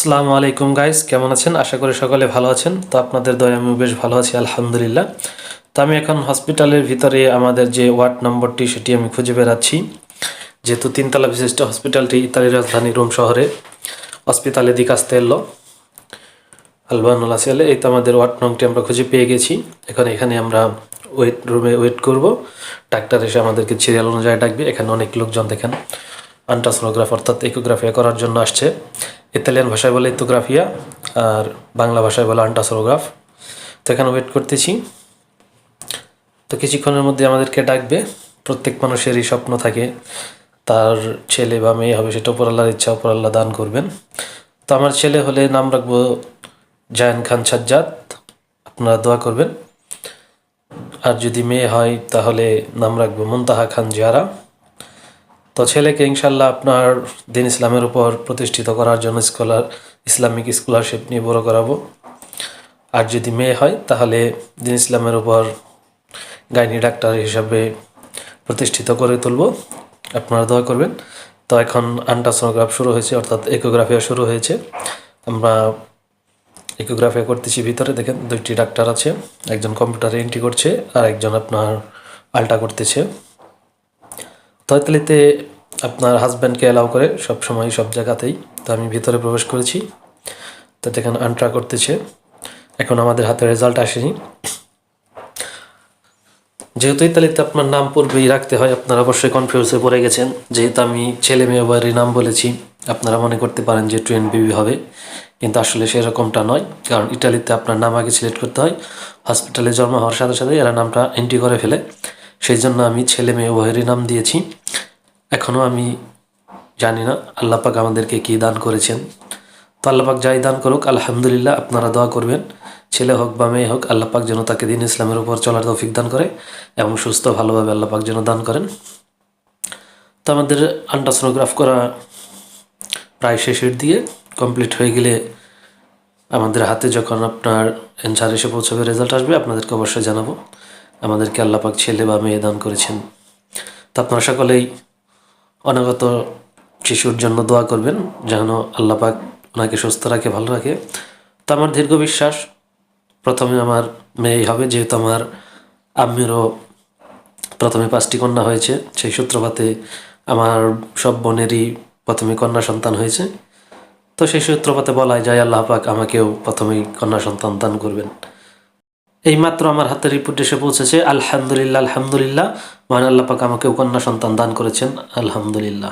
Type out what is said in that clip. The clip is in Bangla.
আসসালামু আলাইকুম গাইস, কেমন আছেন? আশা করি সকলে ভালো আছেন। তো আপনাদের দয়ায় আমি বেশ ভালো আছি, আলহামদুলিল্লাহ। তো আমি এখন হসপিটালের ভিতরে আমাদের যে ওয়ার্ড নম্বরটি সেটি আমি খুঁজে বেড়াচ্ছি, যেহেতু তিনতলা বিশিষ্ট হসপিটালটি ইতালির রাজধানী রোম শহরে হসপিটালে দি কাস্তেল্লো আলবানুলা সেলে। এই তো আমাদের ওয়ার্ড নম্বরটি আমরা খুঁজে পেয়ে গেছি। এখানে আমরা রুমে ওয়েট করব, ডাক্তার এসে আমাদেরকে সিরিয়াল অনুযায়ী ডাকবে। এখানে অনেক লোকজন দেখেন আল্ট্রাসোনোগ্রাফ অর্থাৎ ইকোগ্রাফিয়া করার জন্য আসছে। ইতালিয়ান ভাষায় বলে ইকোগ্রাফিয়া, আর বাংলা ভাষায় বলে আল্ট্রাসোনোগ্রাফ। তো এখানে ওয়েট করতেছি। তো কিছুক্ষণের মধ্যে আমাদেরকে ডাকবে। প্রত্যেক মানুষেরই স্বপ্ন থাকে তার ছেলে বা মেয়ে হবে, সেটা উপরাল্লাহর ইচ্ছা, উপরাল্লাহ দান করবেন। তো আমার ছেলে হলে নাম রাখবো জায়ান খান সাজ্জাদ, আপনারা দোয়া করবেন। আর যদি মেয়ে হয় তাহলে নাম রাখবো মুনতাহা খান জিয়ারা। তো ছেলেকে ইনশাল্লাহ আপনার দিন ইসলামের উপর প্রতিষ্ঠিত করার জন্য ইসলামিক স্কলারশিপ নিয়ে বড় করাবো। আর যদি মেয়ে হয় তাহলে দিন ইসলামের উপর গাইনি ডাক্তার হিসাবে প্রতিষ্ঠিত করে তুলব, আপনারা দোয়া করবেন। তো এখন আল্ট্রাসোনোগ্রাফ শুরু হয়েছে, অর্থাৎ ইকোগ্রাফিয়া শুরু হয়েছে। আমরা ইকোগ্রাফিয়া করতেছি। ভিতরে দেখেন দুইটি ডাক্তার আছে, একজন কম্পিউটারে এন্ট্রি করছে আর একজন আপনার আলট্রা করতেছে। তো ইতালিতে আপনার হাজব্যান্ডকে অ্যালাউ করে সব সময় সব জায়গাতেই। তো আমি ভিতরে প্রবেশ করেছি। তো দেখেন আলট্রা করতেছে। এখন আমাদের হাতে রেজাল্ট আসেনি। যেহেতু ইতালিতে আপনার নাম পূর্বেই রাখতে হয়, আপনারা অবশ্যই কনফিউজে পড়ে গেছেন। যেহেতু আমি ছেলে মেয়ে উভয়েরই নাম বলেছি, আপনারা মনে করতে পারেন যে টুইন বেবি হবে, কিন্তু আসলে সেরকমটা নয়। কারণ ইটালিতে আপনার নাম আগে সিলেক্ট করতে হয়, হসপিটালে জন্ম হওয়ার সাথে সাথে এরা নামটা এন্ট্রি করে ফেলে। সেই জন্য আমি ছেলে মেয়ে উভয়েরই নাম দিয়েছি। এখনও আমি জানি না আল্লাহ পাক আমাদেরকে কী দান করেছেন। তো আল্লাহ পাক যাই দান করুক, আলহামদুলিল্লাহ, আপনারা দোয়া করবেন। ছেলে হোক বা মেয়ে হোক, আল্লাহ পাক যেন তাকে দিন ইসলামের উপর চলার তৌফিক দান করে এবং সুস্থ ভালোভাবে আল্লাহ পাক যেন দান করেন। তো আমাদের আল্ট্রাসোনোগ্রাফ করা প্রায় শেষের দিয়ে কমপ্লিট হয়ে গেলে আমাদের হাতে যখন আপনার অ্যান্সার এসে পৌঁছবে, রেজাল্ট আসবে, আপনাদেরকে অবশ্যই জানাবো আমাদেরকে আল্লাহ পাক ছেলে বা মেয়ে দান করেছেন। তো আপনারা সকলেই অনাগত শিশুর জন্য দোয়া করবেন যেন আল্লাহ পাক ওনাকে সুস্থ রাখে, ভালো রাখে। তো আমার দীর্ঘ বিশ্বাস প্রথমে আমার মেয়েই হবে, যেহেতু আমার আম্মিরও প্রথমে 5টি কন্যা হয়েছে। সেই সূত্রপাতে আমার সব বোনেরই প্রথমে কন্যা সন্তান হয়েছে। তো সেই সূত্রপাতে বলাই যায় আল্লাহ পাক আমাকেও প্রথমেই কন্যা সন্তান দান করবেন। এই মাত্র আমার হাতে রিপোর্ট এসে পৌঁছেছে, আলহামদুলিল্লাহ, আলহামদুলিল্লাহ, মহান আল্লাহ পাক আমাকেও কন্যা সন্তান দান করেছেন, আলহামদুলিল্লাহ।